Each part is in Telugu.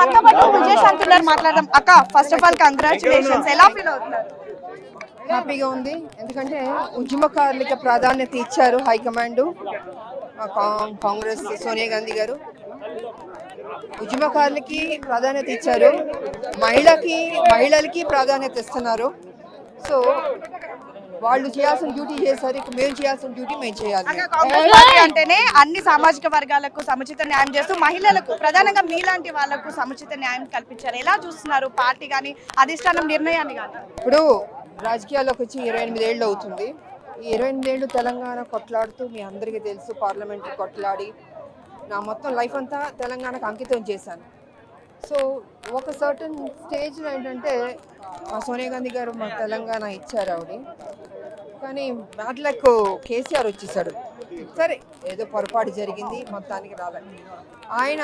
పక్కపట్టు విజయశాంతి గారు మాట్లాడదాం. అక్క, ఫస్ట్ ఆఫ్ ఆల్ కంగ్రాచులేషన్స్. ఎలా ఫీల్ అవుతున్నారు? హ్యాపీగా ఉంది. ఎందుకంటే ఉద్యమకారులకి ప్రాధాన్యత ఇచ్చారు హైకమాండ్, కాంగ్రెస్ సోనియా గాంధీ గారు ఉద్యమకారులకి ప్రాధాన్యత ఇచ్చారు, మహిళలకి ప్రాధాన్యత ఇస్తున్నారు. సో వాళ్ళు చేయాల్సిన డ్యూటీ చేశారు. ఇప్పుడు మేము చేయాల్సిన డ్యూటీ మేము చేయాలి. కాంగ్రెస్ పార్టీ అంటేనే అన్ని సామాజిక వర్గాలకు సముచిత న్యాయం చేస్తూ మహిళలకు, ప్రధానంగా మీలాంటి వాళ్లకు సముచిత న్యాయం కల్పించారు. ఎలా చూస్తున్నారు పార్టీ కానీ అధిష్టానం నిర్ణయాన్ని కానీ? ఇప్పుడు రాజకీయాల్లోకి వచ్చి 28 ఏళ్ళు అవుతుంది. ఈ 28 ఏళ్ళు తెలంగాణ కొట్లాడుతూ మీ అందరికీ తెలుసు, పార్లమెంట్ కొట్లాడి నా మొత్తం లైఫ్ అంతా తెలంగాణకు అంకితం చేశాను. సో ఒక సర్టన్ స్టేజ్లో ఏంటంటే సోనియా గాంధీ గారు మా తెలంగాణ ఇచ్చారు ఆవిడ, కానీ బ్యాడ్ లక్ కేసీఆర్ వచ్చేసాడు. సరే ఏదో పొరపాటు జరిగింది, మొత్తానికి రాలేదు. ఆయన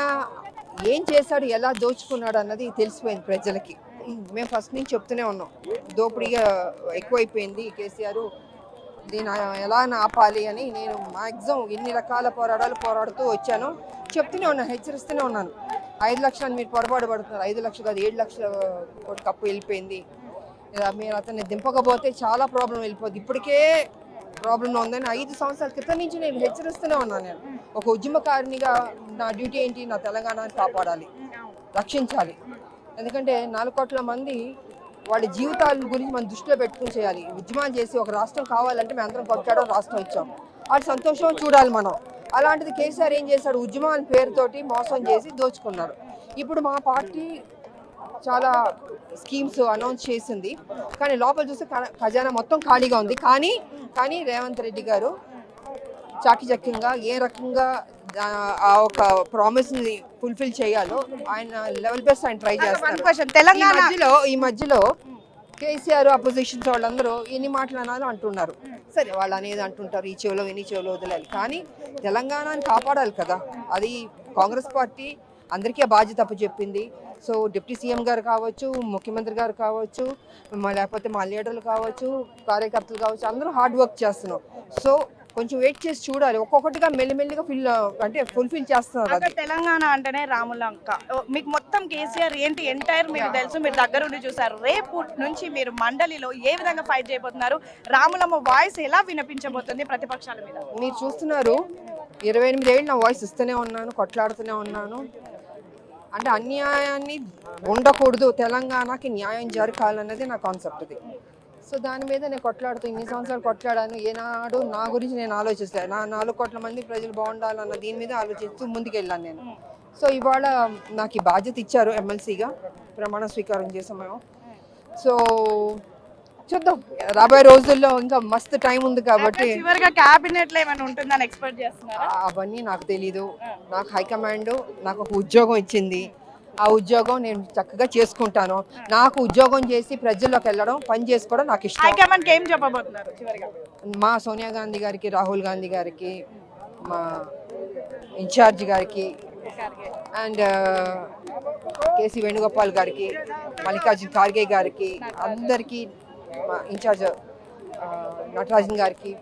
ఏం చేశాడు, ఎలా దోచుకున్నాడు అన్నది తెలిసిపోయింది ప్రజలకి. మేము ఫస్ట్ నుంచి చెప్తూనే ఉన్నాం, దోపిడీగా ఎక్కువైపోయింది కేసీఆర్, దీన్ని ఎలా ఆపాలి అని. నేను మ్యాక్సిమం ఎన్ని రకాల పోరాటాలు పోరాడుతూ వచ్చాను, చెప్తూనే ఉన్నాను, హెచ్చరిస్తూనే ఉన్నాను. 5 లక్షలు మీరు పొరపాటు పడుతున్నారు, 5 లక్షలు కాదు 7 లక్షల కోటి కప్పు వెళ్ళిపోయింది, మీరు అతన్ని దింపకపోతే చాలా ప్రాబ్లం వెళ్ళిపోద్ది, ఇప్పటికే ప్రాబ్లంలో ఉందని 5 సంవత్సరాల క్రితం నుంచి నేను హెచ్చరిస్తూనే ఉన్నాను. నేను ఒక ఉద్యమకారినిగా నా డ్యూటీ ఏంటి, నా తెలంగాణని కాపాడాలి, రక్షించాలి. ఎందుకంటే 4 కోట్ల మంది వాళ్ళ జీవితాల గురించి మనం దృష్టిలో పెట్టుకుని చేయాలి. ఉద్యమాలు చేసి ఒక రాష్ట్రం కావాలంటే మేము అందరం కొట్టాడో రాష్ట్రం ఇచ్చాం, వాళ్ళ సంతోషం చూడాలి మనం. అలాంటిది కేసీఆర్ ఏం చేశాడు, ఉద్యమాల పేరుతోటి మోసం చేసి దోచుకున్నాడు. ఇప్పుడు మా పార్టీ చాలా స్కీమ్స్ అనౌన్స్ చేసింది, కానీ లోపల చూస్తే ఖజానా మొత్తం ఖాళీగా ఉంది. కానీ రేవంత్ రెడ్డి గారు చాకచక్యంగా ఏ రకంగా ఆ ఒక ప్రామిస్ ని ఫుల్ఫిల్ చేయాలో ఆయన లెవెల్ బెస్ట్ ఆయన ట్రై చేస్తారు. ఈ మధ్యలో కేసీఆర్ అపోజిషన్స్ వాళ్ళందరూ ఎన్ని మాటలు అనాలో అంటున్నారు. సరే వాళ్ళు అనేది అంటుంటారు, ఈ చెవిలో ఎన్ని చెవిలో వదిలాలి, కానీ తెలంగాణని కాపాడాలి కదా. అది కాంగ్రెస్ పార్టీ అందరికీ బాధ్యత అప్పచెప్పింది. సో డిప్యూటీ సీఎం గారు కావచ్చు, ముఖ్యమంత్రి గారు కావచ్చు, లేకపోతే మా లీడర్లు కావచ్చు, కార్యకర్తలు కావచ్చు, అందరూ హార్డ్ వర్క్ చేస్తున్నాం. సో కొంచెం వెయిట్ చేసి చూడాలి, ఒక్కొక్కటిగా మెల్లిమెల్లిగా ఫుల్ఫిల్ చేస్తున్నారు. తెలంగాణ అంటేనే రాములంక, మీకు మొత్తం కేసీఆర్ ఏంటి ఎంటైర్ మీకు తెలుసు, మీరు దగ్గరుండి చూసారు. రేపు నుంచి మీరు మండలిలో ఏ విధంగా ఫైట్ చేయబోతున్నారు, రాములమ్మ వాయిస్ ఎలా వినిపించబోతుంది ప్రతిపక్షాల మీద? మీరు చూస్తున్నారు, 28 ఏళ్ళు నా వాయిస్ ఇస్తూనే ఉన్నాను, కొట్లాడుతూనే ఉన్నాను. అంటే అన్యాయాన్ని ఉండకూడదు, తెలంగాణకి న్యాయం జరగాలన్నది నా కాన్సెప్ట్ ఇది. సో దాని మీద నేను కొట్లాడుతూ ఇన్ని సంవత్సరాలు కొట్లాడాను. ఏనాడు నా గురించి నేను ఆలోచిస్తాను, నా 4 కోట్ల మంది ప్రజలు బాగుండాలన్న దీని మీద ఆలోచిస్తూ ముందుకు వెళ్ళాను నేను. సో ఇవాళ నాకు ఈ బాధ్యత ఇచ్చారు, ఎమ్మెల్సీగా ప్రమాణ స్వీకారం చేసాం మేము. సో చూద్దాం, రాబోయే రోజుల్లో ఇంకా మస్తు టైం ఉంది కాబట్టి క్యాబినెట్ లో ఏమైనా ఉంటుందని ఎక్స్పెక్ట్ చేస్తున్నారా? అవన్నీ నాకు తెలీదు. నాకు హైకమాండ్ నాకు ఒక ఉద్యోగం ఇచ్చింది, ఆ ఉద్యోగం నేను చక్కగా చేసుకుంటాను. నాకు ఉద్యోగం చేసి ప్రజల్లోకి వెళ్ళడం, పని చేసుకోవడం నాకు ఇష్టం. హైకమాండ్ ఏం చెప్పబోతున్నారు చివరిగా? మా సోనియా గాంధీ గారికి, రాహుల్ గాంధీ గారికి, మా ఇన్ఛార్జ్ గారికి, అండ్ కేసీ వేణుగోపాల్ గారికి, మల్లికార్జున ఖార్గే గారికి, అందరికీ, మా ఇన్ఛార్జ్ నటరాజన్ గారికి,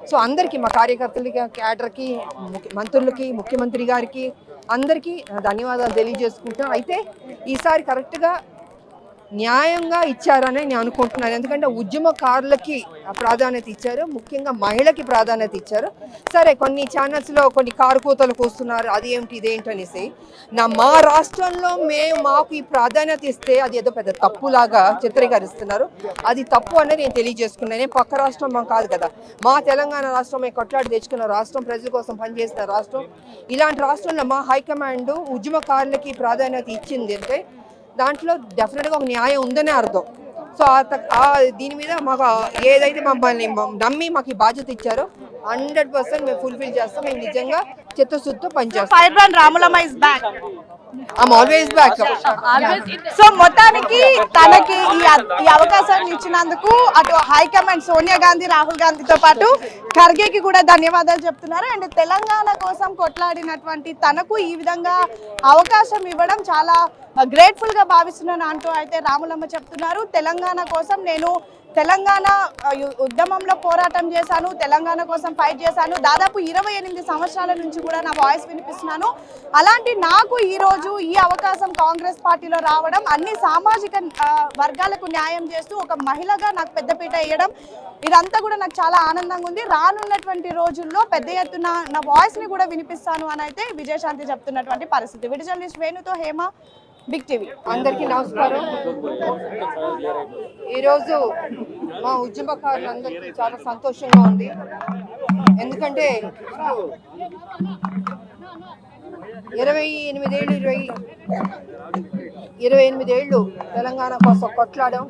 సో అందరికీ, మా కార్యకర్తలకి, క్యాడర్కి, మంత్రులకి, ముఖ్యమంత్రి గారికి, అందరికీ ధన్యవాదాలు తెలియజేసుకుంటాను. అయితే ఈసారి కరెక్ట్గా న్యాయంగా ఇచ్చారని నేను అనుకుంటున్నాను. ఎందుకంటే ఉద్యమకారులకి ప్రాధాన్యత ఇచ్చారు, ముఖ్యంగా మహిళకి ప్రాధాన్యత ఇచ్చారు. సరే కొన్ని ఛానల్స్లో కొన్ని కారుకూతలు కూస్తున్నారు, అది ఏమిటి ఇదేంటి అనేసి. మా రాష్ట్రంలో మాకు ఈ ప్రాధాన్యత ఇస్తే అది ఏదో పెద్ద తప్పులాగా చిత్రీకరిస్తున్నారు. అది తప్పు అనేది నేను తెలియజేసుకున్నాను. నేను పక్క రాష్ట్రం కాదు కదా, మా తెలంగాణ రాష్ట్రం మేము కొట్లాడి తెచ్చుకున్న రాష్ట్రం, ప్రజల కోసం పనిచేసిన రాష్ట్రం. ఇలాంటి రాష్ట్రంలో మా హైకమాండ్ ఉద్యమకారులకి ప్రాధాన్యత ఇచ్చింది అంటే దాంట్లో డెఫినెట్గా ఒక న్యాయం ఉందనే అర్థం. సో దీని మీద మాకు ఏదైతే మమ్మల్ని నమ్మి మాకు ఈ బాధ్యత ఇచ్చారో 100% మేము ఫుల్ఫిల్ చేస్తాం. మేము నిజంగా చిత్తశుద్ధితో పనిచేస్తాం. Ramulamma is back. I'm always back. So మొత్తానికి తనకి ఈ అవకాశాన్ని ఇచ్చినందుకు అటు హైకమాండ్ సోనియా గాంధీ, రాహుల్ గాంధీతో పాటు ఖర్గేకి కూడా ధన్యవాదాలు చెప్తున్నారు. అండ్ తెలంగాణ కోసం కొట్లాడినటువంటి తనకు ఈ విధంగా అవకాశం ఇవ్వడం చాలా గ్రేట్ఫుల్ గా భావిస్తున్నాను అంటూ అయితే రాములమ్మ చెప్తున్నారు. తెలంగాణ కోసం నేను తెలంగాణ ఉద్యమంలో పోరాటం చేశాను, తెలంగాణ కోసం ఫైట్ చేశాను. దాదాపు 28 సంవత్సరాల నుంచి కూడా నా వాయిస్ వినిపిస్తున్నాను. అలాంటి నాకు ఈరోజు ఈ అవకాశం కాంగ్రెస్ పార్టీలో రావడం, అన్ని సామాజిక వర్గాలకు న్యాయం చేస్తూ ఒక మహిళగా నాకు పెద్దపీట వేయడం, ఇదంతా కూడా నాకు చాలా ఆనందంగా ఉంది. రానున్నటువంటి రోజుల్లో పెద్ద ఎత్తున నా వాయిస్ని కూడా వినిపిస్తాను అని అయితే విజయశాంతి చెప్తున్నటువంటి పరిస్థితి. వీడియో జర్నలిస్ట్ వేణుతో హేమ, బిగ్ టీవీ. అందరికీ నమస్కారం. ఈరోజు మా ఉద్యమకారులందరికీ చాలా సంతోషంగా ఉంది. ఎందుకంటే 28 ఏళ్ళు తెలంగాణ కోసం కొట్లాడాం.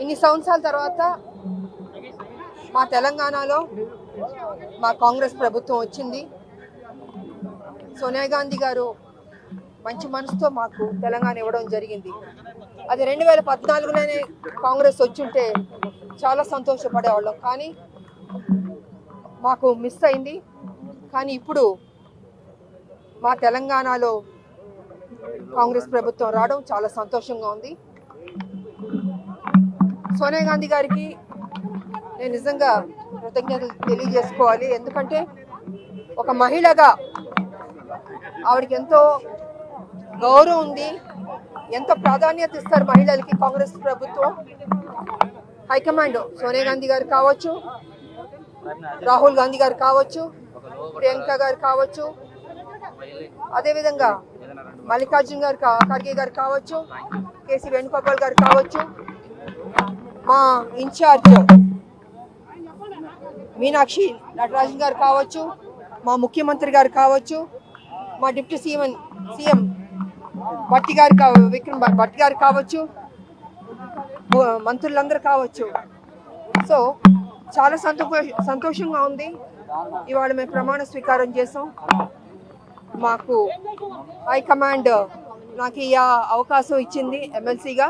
ఇన్ని సంవత్సరాల తర్వాత మా తెలంగాణలో మా కాంగ్రెస్ ప్రభుత్వం వచ్చింది. సోనియా గాంధీ గారు మంచి మనసుతో మాకు తెలంగాణ ఇవ్వడం జరిగింది. అది 2014లోనే కాంగ్రెస్ వచ్చుంటే చాలా సంతోషపడేవాళ్ళం, కానీ మాకు మిస్ అయింది. కానీ ఇప్పుడు మా తెలంగాణలో కాంగ్రెస్ ప్రభుత్వం రావడం చాలా సంతోషంగా ఉంది. సోనియా గాంధీ గారికి నేను నిజంగా కృతజ్ఞతలు తెలియజేసుకోవాలి. ఎందుకంటే ఒక మహిళగా ఆవిడకి ఎంతో గౌరవం ఉంది, ఎంతో ప్రాధాన్యత ఇస్తారు మహిళలకి కాంగ్రెస్ ప్రభుత్వం. హైకమాండ్ సోనియా గాంధీ గారు కావచ్చు, రాహుల్ గాంధీ గారు కావచ్చు, ప్రియాంక గారు కావచ్చు, అదేవిధంగా మల్లికార్జున్ గారు ఖర్గే గారు కావచ్చు, కేసీ వేణుగోపాల్ గారు కావచ్చు, మా ఇన్ఛార్జ్ మీనాక్షి నటరాజన్ గారు కావచ్చు, మా ముఖ్యమంత్రి గారు కావచ్చు, మా డిప్యూటీ సీఎం భట్టి గారు విక్రమ్ భట్టి గారు కావచ్చు, మంత్రులందరూ కావచ్చు. సో చాలా సంతోషంగా ఉంది. ఇవాళ మేము ప్రమాణ స్వీకారం చేసాం. మాకు హైకమాండ్ నాకు ఈ అవకాశం ఇచ్చింది ఎమ్మెల్సీగా.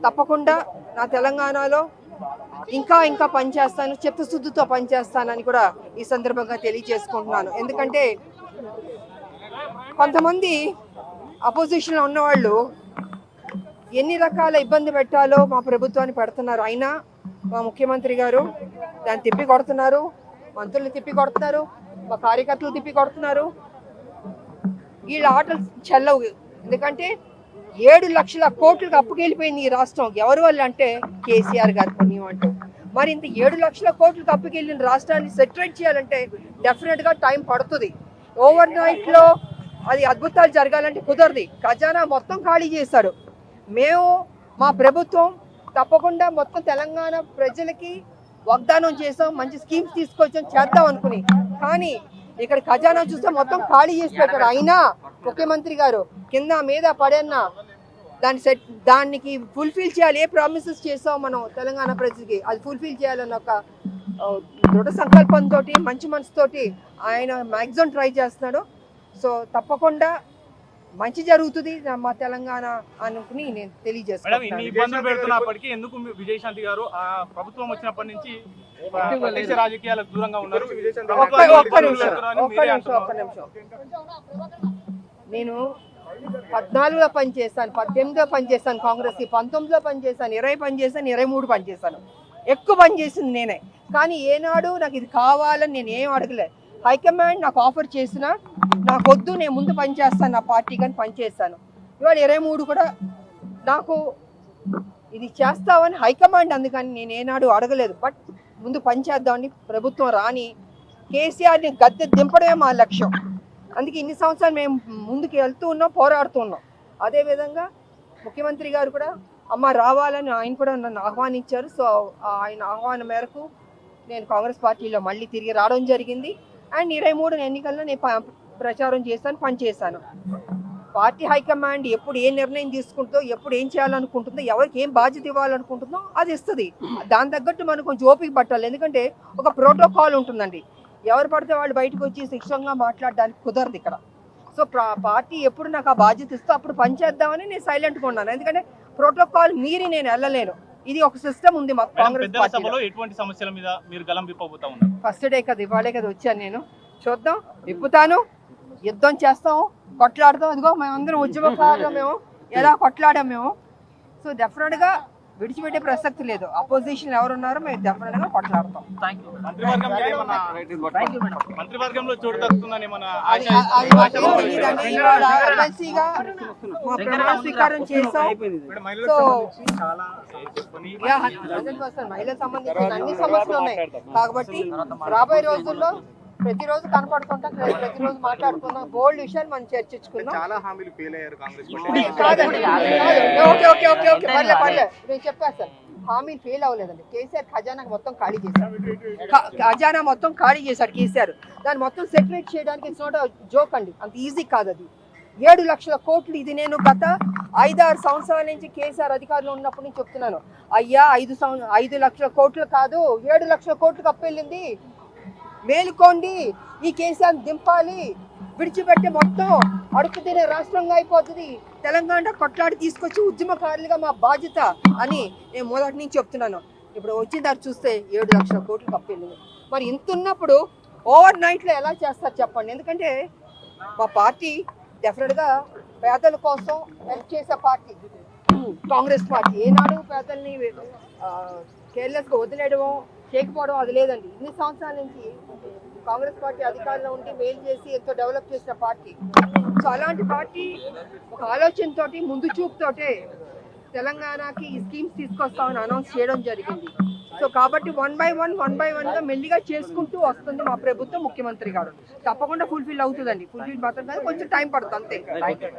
తప్పకుండా నా తెలంగాణలో ఇంకా పనిచేస్తాను, చిత్తశుద్ధితో పనిచేస్తానని కూడా ఈ సందర్భంగా తెలియజేసుకుంటున్నాను. ఎందుకంటే కొంతమంది అపోజిషన్లో ఉన్నవాళ్ళు ఎన్ని రకాల ఇబ్బంది పెట్టాలో మా ప్రభుత్వాన్ని పెడుతున్నారు. అయినా మా ముఖ్యమంత్రి గారు దాన్ని తిప్పి కొడుతున్నారు, మంత్రులు తిప్పి కొడుతున్నారు, మా కార్యకర్తలు తిప్పి కొడుతున్నారు. వీళ్ళ ఆటలు చెల్లవు. ఎందుకంటే 7 లక్షల కోట్లకు అప్పుకెళ్ళిపోయింది ఈ రాష్ట్రం. ఎవరి వల్ల అంటే కేసీఆర్ గారి పుణ్యం అంటూ. మరి ఇంత 7 లక్షల కోట్లకు అప్పుకెళ్ళిన రాష్ట్రాన్ని సెటిల్ చేయాలంటే డెఫినెట్గా టైం పడుతుంది. ఓవర్ నైట్లో అది అద్భుతాలు జరగాలంటే కుదరదు. ఖజానా మొత్తం ఖాళీ చేశాడు. మేము మా ప్రభుత్వం తప్పకుండా మొత్తం తెలంగాణ ప్రజలకి వాగ్దానం చేసాం, మంచి స్కీమ్స్ తీసుకొచ్చాం, చేద్దాం అనుకుని. కానీ ఇక్కడ ఖజానా చూస్తే మొత్తం ఖాళీ చేసి పెట్టారు. అయినా ముఖ్యమంత్రి గారు కింద మీద పడన్నా దానికి ఫుల్ఫిల్ చేయాలి. ఏ ప్రామిసెస్ చేసాం మనం తెలంగాణ ప్రజలకి అది ఫుల్ఫిల్ చేయాలన్న ఒక దృఢ సంకల్పంతో, మంచి మనసుతోటి ఆయన మ్యాక్సిమం ట్రై చేస్తున్నాడు. సో తప్పకుండా మంచి జరుగుతుంది మా తెలంగాణ అనుకుని నేను తెలియజేస్తాను. ఇబ్బందులు పెడుతున్నప్పటికీ ఎందుకు విజయశాంతి గారు ఆ ప్రభుత్వం వచ్చినప్పటి నుంచి రాజకీయాలకు దూరంగా ఉన్నారు? ఒక్క నిమిషం. నేను 14లో పనిచేస్తాను, 18లో పనిచేస్తాను, కాంగ్రెస్ కి 19లో పనిచేస్తాను, 20 పనిచేస్తాను, 23 పనిచేస్తాను. ఎక్కువ పనిచేసింది నేనే. కానీ ఏనాడు నాకు ఇది కావాలని నేను ఏం అడగలేదు. హైకమాండ్ నాకు ఆఫర్ చేసినా నాకు వద్దు, నేను ముందు పనిచేస్తాను, నా పార్టీ కానీ పనిచేస్తాను. ఇవాళ 23 కూడా నాకు ఇది చేస్తామని హైకమాండ్ అందుకని నేను ఏనాడు అడగలేదు. బట్ ముందు పనిచేద్దామని ప్రభుత్వం రాని కేసీఆర్ని గద్దె దింపడమే మా లక్ష్యం. అందుకే ఇన్ని సంవత్సరాలు మేము ముందుకు వెళ్తూ ఉన్నాం, పోరాడుతూ ఉన్నాం. అదేవిధంగా ముఖ్యమంత్రి గారు కూడా అమ్మ రావాలని ఆయన కూడా నన్ను ఆహ్వానించారు. సో ఆయన ఆహ్వానం మేరకు నేను కాంగ్రెస్ పార్టీలో మళ్ళీ తిరిగి రావడం జరిగింది. అండ్ 23 ఎన్నికల్లో నేను ప్రచారం చేశాను, పనిచేశాను. పార్టీ హైకమాండ్ ఎప్పుడు ఏ నిర్ణయం తీసుకుంటుందో, ఎప్పుడు ఏం చేయాలనుకుంటుందో, ఎవరికి ఏం బాధ్యత ఇవ్వాలనుకుంటుందో అది ఇస్తుంది. దాని తగ్గట్టు మనం కొంచెం ఓపిక పట్టాలి. ఎందుకంటే ఒక ప్రోటోకాల్ ఉంటుందండి. ఎవరు పడితే వాళ్ళు బయటకు వచ్చి శిక్షంగా మాట్లాడడానికి కుదరదు ఇక్కడ. సో పార్టీ ఎప్పుడు నాకు ఆ బాధ్యత ఇస్తే అప్పుడు పనిచేద్దామని నేను సైలెంట్గా ఉన్నాను. ఎందుకంటే ప్రోటోకాల్ మీరి నేను వెళ్ళలేను. ఇది ఒక సిస్టమ్ ఉంది మాకు కాంగ్రెస్ పార్టీలో. ఎటువంటి సమస్యల మీద మీరు గలం విప్పబోతా ఉన్నారు? ఫస్ట్ డే కదా, ఇవాళే కదా వచ్చాను నేను. చూద్దాం, విప్పుతాను, యుద్ధం చేస్తాం, కొట్లాడతాం. అదిగో మేమందరం ఉద్యమకారులు, మేము ఎలా కొట్లాడాం మేము. సో డెఫినెట్గా విడిచిపెట్టే ప్రసక్తి లేదు. అపోజిషన్ ఎవరున్నారో మేము డెఫినెట్ గా కొట్లాడతాం. మంత్రివర్గంలో చోటు దక్కుతుందని మన అది మాకేం తెలియదండి. ఇవాళ ఎమ్మెల్సీగా మా ప్రమాణ స్వీకారం చేసాం. సో యా 100% మహిళలకు సంబంధించిన అన్ని సమస్యలు ఉన్నాయి కాబట్టి రాబోయే రోజుల్లో ప్రతిరోజు కనపడుతుంటాం, ప్రతిరోజు మాట్లాడుకుందాం, బోల్డ్ విషయాలు మనం చర్చించుకుందాం. చాలా హామీలు ఫెయిల్ అయ్యారు కాంగ్రెస్ కాదండి, ఓకే ఓకే ఓకే ఓకే పర్లేదు నేను చెప్పాను సార్, హామీలు ఫెయిల్ అవ్వలేదండి. కేసీఆర్ ఖజానా మొత్తం ఖాళీ చేశారు. ఖజానా మొత్తం ఖాళీ చేశాడు కేసీఆర్. దాన్ని మొత్తం సెటిల్మెంట్ చేయడానికి ఇట్స్ నాట్ జోక్ అండి, అంత ఈజీ కాదు అది. 7 లక్షల కోట్లు ఇది నేను గత 5-6 సంవత్సరాల నుంచి కేసీఆర్ అధికారంలో ఉన్నప్పటి నుంచి చెప్తున్నాను. అయ్యా 5 లక్షల కోట్లు కాదు 7 లక్షల కోట్లు కప్పెళ్ళింది, మేలుకోండి, ఈ కేసీఆర్ దింపాలి, విడిచిపెట్టే మొత్తం అడుగు తినే రాష్ట్రంగా అయిపోతుంది, తెలంగాణ కొట్లాడి తీసుకొచ్చి ఉద్యమకారులుగా మా బాధ్యత అని నేను మొదటి నుంచి చెప్తున్నాను. ఇప్పుడు వచ్చిన దాన్ని చూస్తే 7 లక్షల కోట్లు కప్పెళ్ళింది. మరి ఇంత ఉన్నప్పుడు ఓవర్ నైట్లో ఎలా చేస్తారు చెప్పండి? ఎందుకంటే మా పార్టీ డెఫినెట్గా పేదల కోసం హెల్ప్ చేసే పార్టీ కాంగ్రెస్ పార్టీ. ఏనాడు పేదల్ని కేర్లెస్గా వదిలేయడమో చేయకపోవడం అది లేదండి. ఇన్ని సంవత్సరాల నుంచి కాంగ్రెస్ పార్టీ అధికారంలో ఉండి మేలు చేసి ఎంతో డెవలప్ చేసిన పార్టీ. సో అలాంటి పార్టీ ఒక ఆలోచనతోటి ముందు చూపుతోటే తెలంగాణకి ఈ స్కీమ్స్ తీసుకొస్తామని అనౌన్స్ చేయడం జరిగింది. సో కాబట్టి 1 by 1 గా మెల్లిగా చేసుకుంటూ వస్తుంది మా ప్రభుత్వం, ముఖ్యమంత్రి గారు. తప్పకుండా ఫుల్ఫిల్ అవుతుందండి. ఫుల్ఫిల్ మాత్రం కాదు, కొంచెం టైం పడుతుంది అంతే.